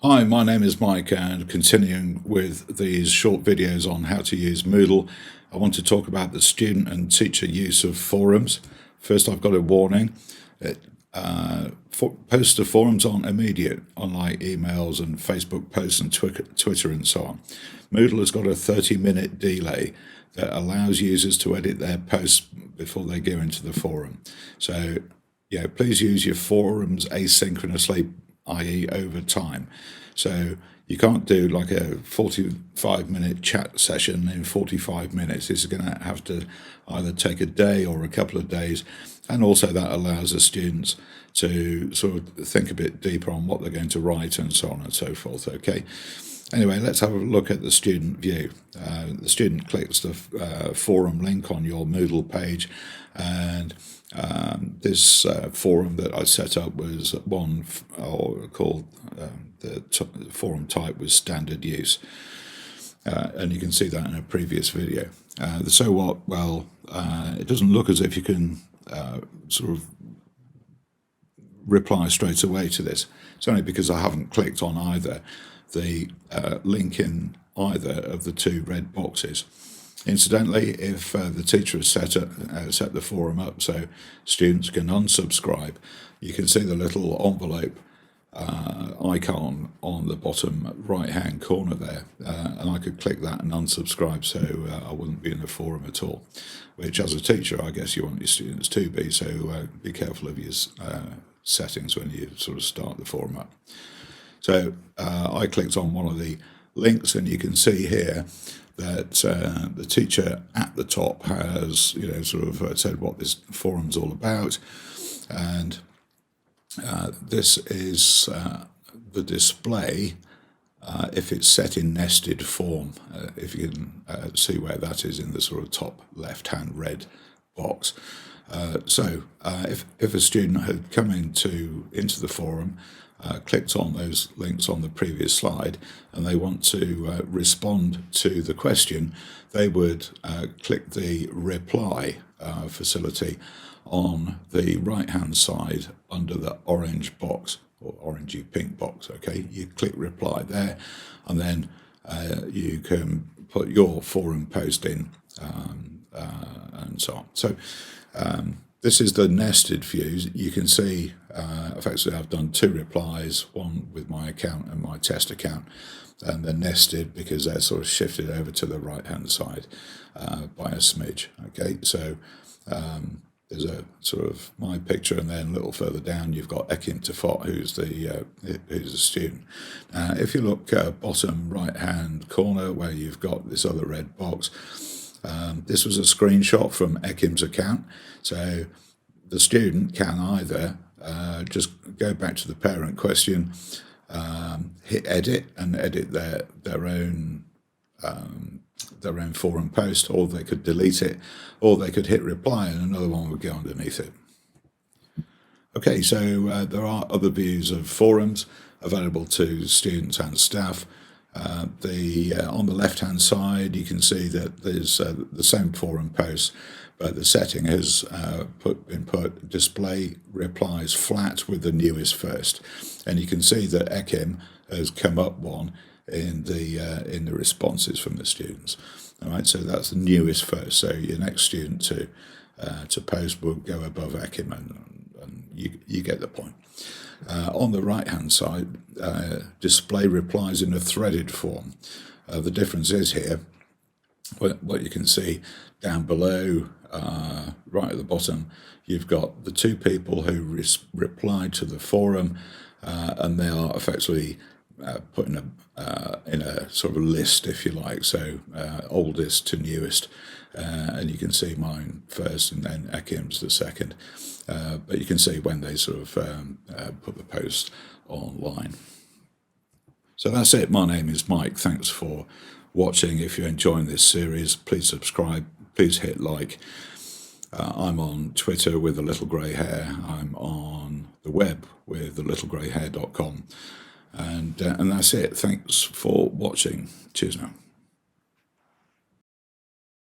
Hi, my name is Mike, and continuing with these short videos on how to use Moodle, I want to talk about the student and teacher use of forums. First, I've got a warning. Posts to forums aren't immediate, unlike emails and Facebook posts and Twitter and so on. Moodle has got a 30-minute delay that allows users to edit their posts before they go into the forum. So, please use your forums asynchronously, i.e. over time. So you can't do like a 45-minute chat session in 45 minutes. It's going to have to either take a day or a couple of days. And also that allows the students to sort of think a bit deeper on what they're going to write and so on and so forth. Okay. Anyway, let's have a look at the student view. The student clicks the forum link on your Moodle page, and this forum that I set up was one called the forum type was standard use, and you can see that in a previous video. So what? Well, it doesn't look as if you can sort of reply straight away to this. It's only because I haven't clicked on either the link in either of the two red boxes. Incidentally, if the teacher has set the forum up so students can unsubscribe, you can see the little envelope icon on the bottom right-hand corner there, and I could click that and unsubscribe, so I wouldn't be in the forum at all, which as a teacher I guess you want your students to be, so be careful of your settings when you sort of start the forum up. So I clicked on one of the links, and you can see here that the teacher at the top has, sort of said what this forum's all about, and this is the display if it's set in nested form. If you can see where that is in the sort of top left-hand red box. So if a student had come into the forum, clicked on those links on the previous slide, and they want to respond to the question, they would click the reply facility on the right-hand side under the orange box, or orangey pink box. Okay, you click reply there, and then you can put your forum post in, and so on. So this is the nested view. You can see effectively I've done two replies, one with my account and my test account, and they're nested because they're sort of shifted over to the right hand side by a smidge. Okay, so there's a sort of my picture, and then a little further down you've got Ekim Tafot, who's the student. If you look bottom right hand corner where you've got this other red box, this was a screenshot from Ekim's account, so the student can either just go back to the parent question, hit edit and edit their own forum post, or they could delete it, or they could hit reply and another one would go underneath it. Okay, so there are other views of forums available to students and staff. On the left-hand side, you can see that there's the same forum post, but the setting has been put display replies flat with the newest first, and you can see that Ekim has come up one in the responses from the students. All right, so that's the newest first. So your next student to post will go above Ekim, and you get the point. On the right-hand side, display replies in a threaded form. The difference is here, what you can see down below, right at the bottom, you've got the two people who replied to the forum, and they are effectively put in a sort of list, if you like, so oldest to newest, and you can see mine first and then Ekim's the second, but you can see when they sort of put the post online. So that's it. My name is Mike. Thanks for watching. If you're enjoying this series, please subscribe, please hit like. I'm on Twitter with the little grey hair. I'm on the web with thelittlegreyhair.com. And that's it. Thanks for watching. Cheers now.